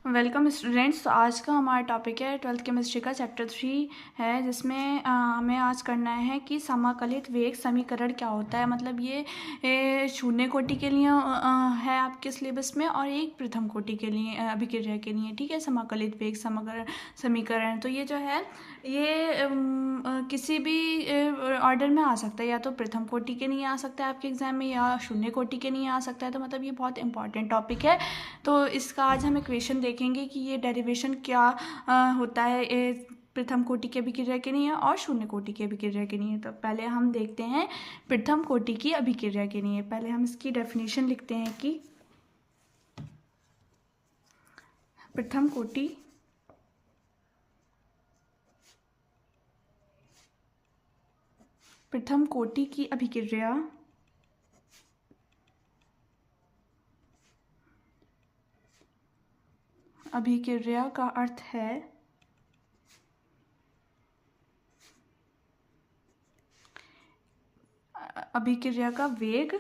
Welcome students. तो आज का हमारा टॉपिक है 12th केमिस्ट्री का चैप्टर 3 है, जिसमें हमें आज करना है कि समाकलित वेग समीकरण क्या होता है। मतलब ये शून्य कोटि के लिए है आपके सिलेबस में, और एक प्रथम कोटि के लिए अभिक्रिया के लिए। ठीक है, समाकलित वेग समीकरण तो ये जो है ये किसी भी ऑर्डर में आ सकता है, या तो प्रथम कोटि के लिए आ सकता है आपके एग्जाम में, या शून्य कोटि के लिए आ सकता है। तो मतलब ये बहुत इंपॉर्टेंट टॉपिक है। तो इसका आज हम इक्वेशन देखेंगे कि ये डेरिवेशन क्या होता है प्रथम कोटि के अभिक्रिया के लिए और शून्य कोटि की अभिक्रिया के लिए। तो पहले हम देखते हैं प्रथम कोटि की अभिक्रिया के लिए। पहले हम इसकी डेफिनेशन लिखते हैं कि प्रथम कोटि की अभिक्रिया का अर्थ है अभिक्रिया का वेग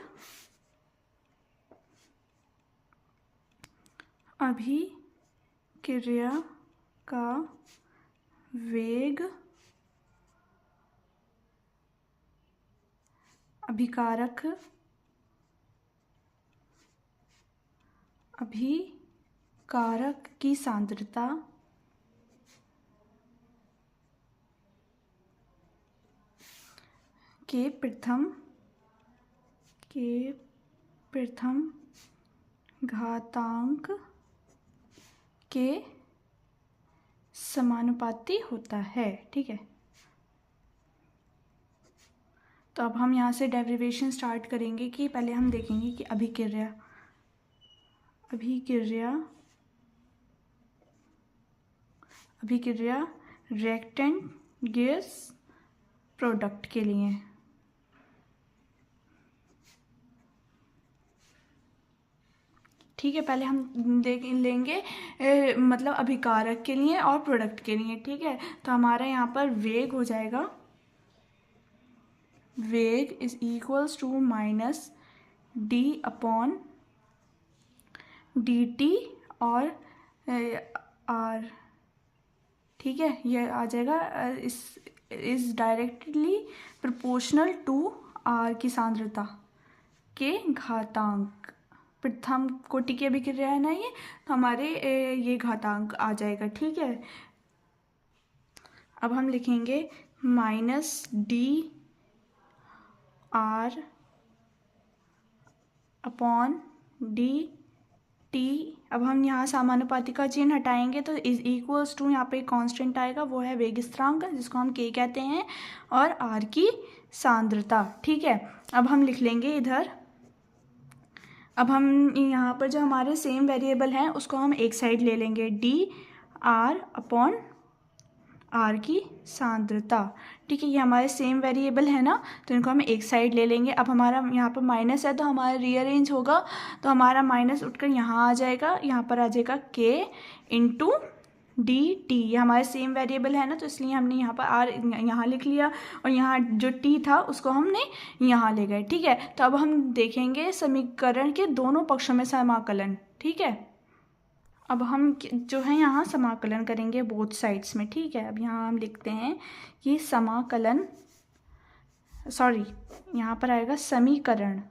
अभिकारक की सांद्रता के प्रथम घातांक के समानुपाती होता है। ठीक है, तो अब हम यहाँ से डेरिवेशन स्टार्ट करेंगे कि पहले हम देखेंगे कि अभिक्रिया रिएक्टेंट गैस प्रोडक्ट के लिए। ठीक है, पहले हम देख लेंगे मतलब अभिकारक के लिए और प्रोडक्ट के लिए। ठीक है, तो हमारा यहाँ पर वेग हो जाएगा, वेग is equals to minus D upon D T और आर। ठीक है, ये आ जाएगा is directly proportional to R की सांद्रता के घातांक। प्रथम कोटि की अभिक्रिया है ना ये, तो हमारे ये घातांक आ जाएगा। ठीक है, अब हम लिखेंगे minus D R upon D T. अब हम यहाँ समानुपाती का चिन्ह हटाएंगे तो इज इक्वल्स टू, यहाँ पे कांस्टेंट आएगा, वो है वेग स्थिरांक जिसको हम के कहते हैं, और आर की सांद्रता। ठीक है, अब हम लिख लेंगे इधर। अब हम यहाँ पर जो हमारे सेम वेरिएबल हैं उसको हम एक साइड ले लेंगे, डी आर अपॉन आर की सांद्रता। ठीक है, ये हमारे सेम वेरिएबल है ना, तो इनको हम एक साइड ले लेंगे। अब हमारा यहाँ पर माइनस है तो हमारा रीअरेंज होगा, तो हमारा माइनस उठकर यहाँ आ जाएगा, यहाँ पर आ जाएगा के इंटू डी टी। ये हमारे सेम वेरिएबल है ना, तो इसलिए हमने यहाँ पर आर यहाँ लिख लिया, और यहाँ जो टी था उसको हमने यहाँ ले गए। ठीक है, तो अब हम देखेंगे समीकरण के दोनों पक्षों में समाकलन। ठीक है, अब हम जो है यहाँ समाकलन करेंगे बोथ साइड्स में। ठीक है, अब यहाँ हम लिखते हैं कि यहाँ पर आएगा समीकरण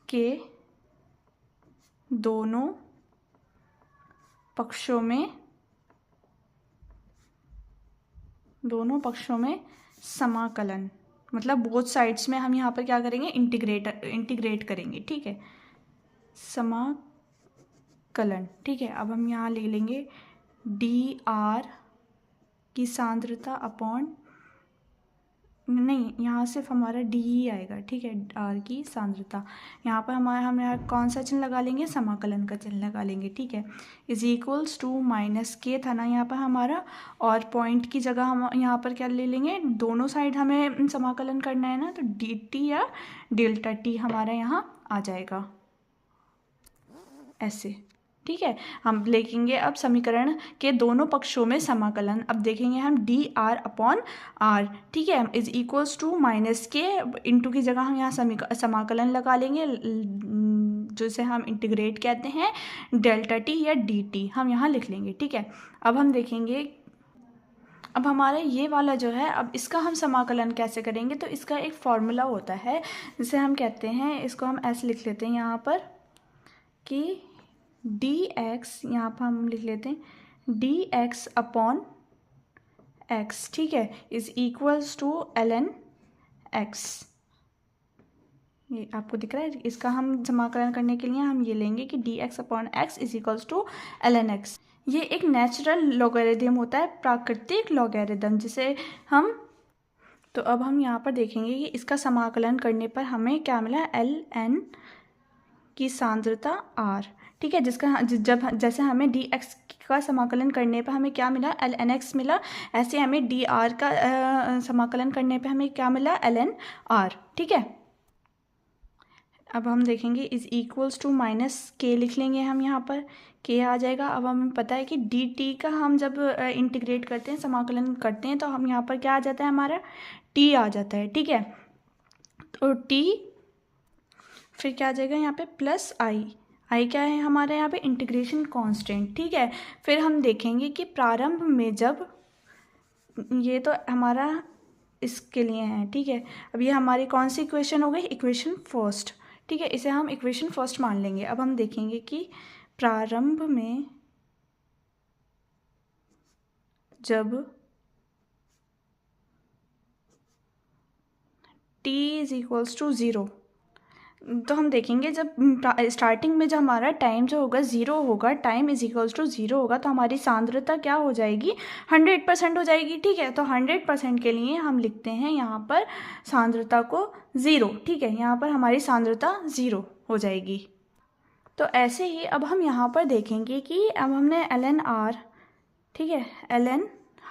के दोनों पक्षों में समाकलन, मतलब बोथ साइड्स में हम यहाँ पर क्या करेंगे, इंटीग्रेट करेंगे। ठीक है, समाकलन। ठीक है, अब हम यहाँ ले लेंगे डी आर की सांद्रता अपॉन, नहीं यहाँ सिर्फ हमारा डी ही आएगा। ठीक है, आर की सांद्रता, यहाँ पर हम यहाँ कौन सा चिन्ह लगा लेंगे, समाकलन का चिन्ह लगा लेंगे। ठीक है, इज इक्वल्स टू माइनस के था ना यहाँ पर हमारा, और पॉइंट की जगह हम यहाँ पर क्या ले लेंगे, दोनों साइड हमें समाकलन करना है ना, तो डी टी या डेल्टा टी हमारा यहाँ आ जाएगा ऐसे। ठीक है, हम लिखेंगे अब समीकरण के दोनों पक्षों में समाकलन। अब देखेंगे हम डी आर अपॉन आर। ठीक है, is equals to minus K, into की जगह हम यहाँ समाकलन लगा लेंगे, जिसे हम इंटीग्रेट कहते हैं, डेल्टा टी या डी टी हम यहाँ लिख लेंगे। ठीक है, अब हम देखेंगे, अब हमारा ये वाला जो है, अब इसका हम समाकलन कैसे करेंगे। तो इसका एक फॉर्मूला होता है जिसे हम कहते हैं, इसको हम ऐसे लिख लेते हैं यहाँ पर कि डी एक्स, यहाँ पर हम लिख लेते हैं डी एक्स अपॉन एक्स, ठीक है, is equals to L N X. ये आपको दिख रहा है। इसका हम समाकलन करने के लिए हम ये लेंगे कि D X upon X is equals to L N X. ये एक नेचुरल लॉगरिथम होता है, प्राकृतिक लॉगरिथम, जिसे हम, तो अब हम यहाँ पर देखेंगे कि इसका समाकलन करने पर हमें क्या मिला, एल एन की सांद्रता आर। ठीक है, जिसका जब जैसे हमें डी एक्स का समाकलन करने पर हमें क्या मिला, एल एन एक्स मिला, ऐसे हमें डी आर का समाकलन करने पर हमें क्या मिला, एल एन आर। ठीक है, अब हम देखेंगे इज इक्वल्स टू माइनस के लिख लेंगे हम, यहाँ पर के आ जाएगा। अब हमें पता है कि डी टी का हम जब इंटीग्रेट करते हैं, समाकलन करते हैं, तो हम यहाँ पर क्या आ जाता है, हमारा टी आ जाता है। ठीक है, तो टी फिर क्या आ जाएगा यहाँ पे प्लस आई। आई क्या है हमारे यहाँ पे, इंटीग्रेशन कांस्टेंट। ठीक है, फिर हम देखेंगे कि प्रारंभ में जब, ये तो हमारा इसके लिए है। ठीक है, अब ये हमारी कौन सी इक्वेशन हो गई, इक्वेशन फर्स्ट। ठीक है, इसे हम इक्वेशन फर्स्ट मान लेंगे। अब हम देखेंगे कि प्रारंभ में जब t इज इक्वल्स टू 0, तो हम देखेंगे जब स्टार्टिंग में जो हमारा टाइम जो होगा 0 होगा, टाइम इज इक्वल्स टू 0 होगा, तो हमारी सांद्रता क्या हो जाएगी, 100% हो जाएगी। ठीक है, तो 100% के लिए हम लिखते हैं यहाँ पर सांद्रता को 0। ठीक है, यहाँ पर हमारी सांद्रता 0 हो जाएगी। तो ऐसे ही अब हम यहाँ पर देखेंगे कि अब हमने एल एन आर, ठीक है, एल एन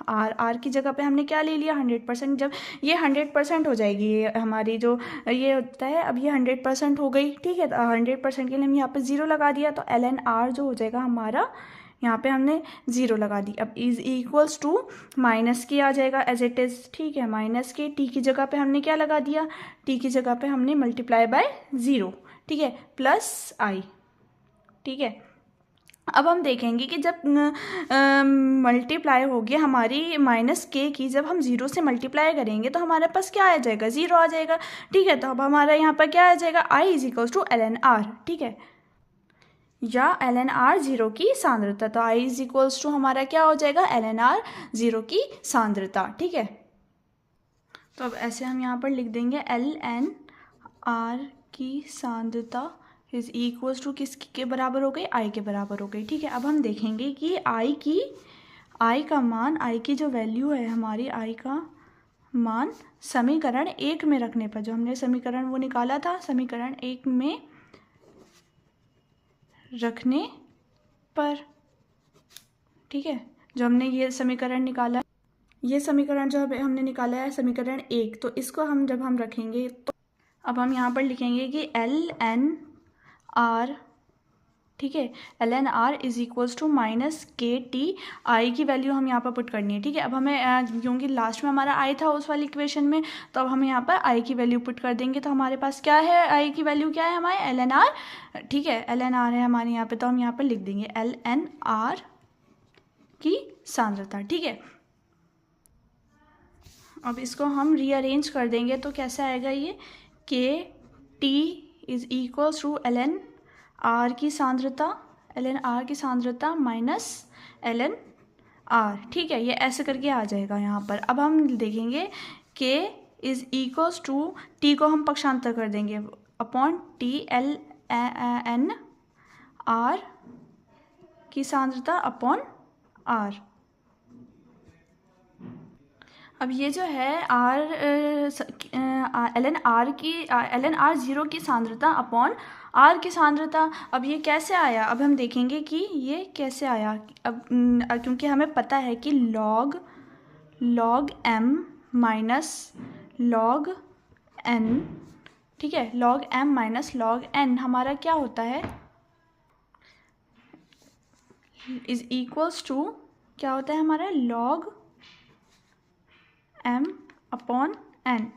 आर, आर की जगह पे हमने क्या ले लिया, 100%। जब ये 100% हो जाएगी, ये हमारी जो ये होता है, अब ये 100% हो गई। ठीक है, तो 100% के लिए हम यहाँ पे 0 लगा दिया, तो एल एन आर जो हो जाएगा हमारा, यहाँ पे हमने 0 लगा दी। अब इज इक्वल्स टू माइनस के आ जाएगा एज इट इज़। ठीक है, माइनस के, टी की जगह पे हमने क्या लगा दिया, टी की जगह पे हमने मल्टीप्लाई बाय 0। ठीक है, प्लस आई। ठीक है, अब हम देखेंगे कि जब मल्टीप्लाई होगी हमारी माइनस के की, जब हम 0 से मल्टीप्लाई करेंगे तो हमारे पास क्या आ जाएगा, 0 आ जाएगा। ठीक है, तो अब हमारा यहाँ पर क्या आ जाएगा, I is equals to L N R. ठीक है, या एल एन आर 0 की सांद्रता, तो आई इज इक्वल्स टू हमारा क्या हो जाएगा, एल एन आर 0 की सांद्रता। ठीक है, तो अब ऐसे हम यहाँ पर लिख देंगे एल एन आर की सांद्रता इज इक्वल्स टू किसके बराबर हो गई, आई के बराबर हो गई। ठीक है, अब हम देखेंगे कि आई का मान, आई की जो वैल्यू है हमारी, आई का मान समीकरण 1 में रखने पर, जो हमने समीकरण वो निकाला था, समीकरण 1 में रखने पर, ठीक है, जो हमने ये समीकरण निकाला, ये समीकरण जो हमने निकाला है समीकरण 1, तो इसको हम जब हम रखेंगे, तो अब हम यहाँ पर लिखेंगे कि एल एन आर, ठीक है, L N R is equals to minus K T, I की वैल्यू हम यहाँ पर पुट करनी है। ठीक है, अब हमें क्योंकि लास्ट में हमारा आई था उस वाली इक्वेशन में, तो अब हम यहाँ पर आई की वैल्यू पुट कर देंगे, तो हमारे पास क्या है, आई की वैल्यू क्या है हमारे, एल एन आर। ठीक है, एल एन आर है हमारे यहाँ पे, तो हम यहाँ पर लिख देंगे एल एन आर की सांद्रता। ठीक है, अब इसको हम रीअरेंज कर देंगे, तो कैसे आएगा ये, K T is equals to L N R की सांद्रता, एल एन आर की सांद्रता माइनस एल एन आर। ठीक है, ये ऐसे करके आ जाएगा यहाँ पर। अब हम देखेंगे के इज इक्वल्स टू, टी को हम पक्षांतर कर देंगे, upon T L N R की सांद्रता अपॉन आर। अब ये जो है एल एन आर 0 की सांद्रता अपॉन आर की सांद्रता, अब ये कैसे आया, अब हम देखेंगे कि ये कैसे आया। अब क्योंकि हमें पता है कि log M minus log N, ठीक है, log M minus log N हमारा क्या होता है, इज इक्वल्स टू क्या होता है हमारा, log M upon N.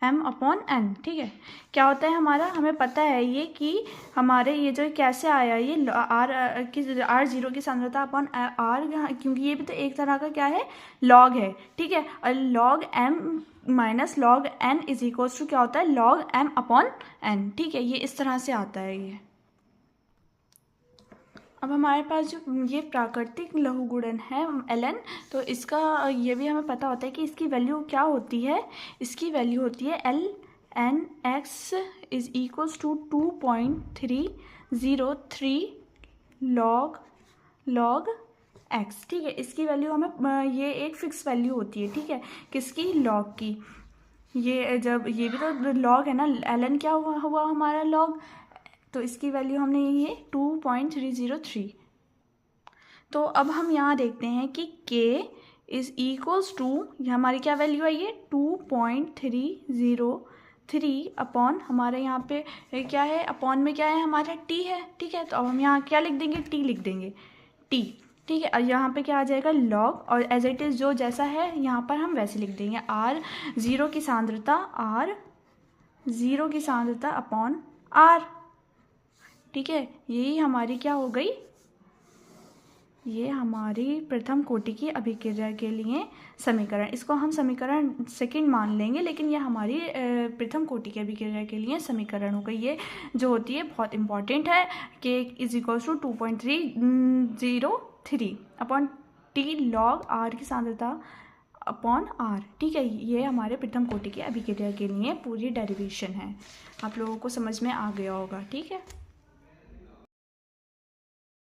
m upon n, ठीक है। क्या होता है हमारा, हमें पता है ये कि हमारे ये जो कैसे आया ये r0 की सांद्रता अपॉन r, क्योंकि ये भी तो एक तरह का क्या है, लॉग है, ठीक है। और log m minus log n is equals to क्या होता है, लॉग m अपॉन n, ठीक है। ये इस तरह से आता है ये। अब हमारे पास जो ये प्राकृतिक लघुगुणन है ln, तो इसका ये भी हमें पता होता है कि इसकी वैल्यू क्या होती है, इसकी वैल्यू होती है ln x is equals to 2.303 log x, ठीक है। इसकी वैल्यू हमें, ये एक फिक्स वैल्यू होती है, ठीक है, किसकी, लॉग की। ये जब ये भी तो लॉग है ना, ln क्या हुआ हमारा लॉग, तो इसकी वैल्यू हमने ये 2.303। तो अब हम यहाँ देखते हैं कि k इज इक्वल्स टू, हमारी क्या वैल्यू है ये 2.303 अपॉन, हमारे यहाँ पे क्या है, अपॉन में क्या है हमारा t है, ठीक है। तो अब हम यहाँ क्या लिख देंगे, t लिख देंगे, t, ठीक है। और यहाँ पे क्या आ जाएगा, लॉग, और एज इट इज़ जो जैसा है यहाँ पर हम वैसे लिख देंगे, r0 की सांद्रता अपॉन r, ठीक है। यही हमारी क्या हो गई, ये हमारी प्रथम कोटि की अभिक्रिया के लिए समीकरण, इसको हम समीकरण सेकंड मान लेंगे, लेकिन ये हमारी प्रथम कोटि की अभिक्रिया के लिए समीकरण हो गई। ये जो होती है बहुत इंपॉर्टेंट है, k is equals to 2.303 upon t log r की सांद्रता अपॉन r, ठीक है। ये हमारे प्रथम कोटि की अभिक्रिया के लिए पूरी डेरिवेशन है, आप लोगों को समझ में आ गया होगा, ठीक है।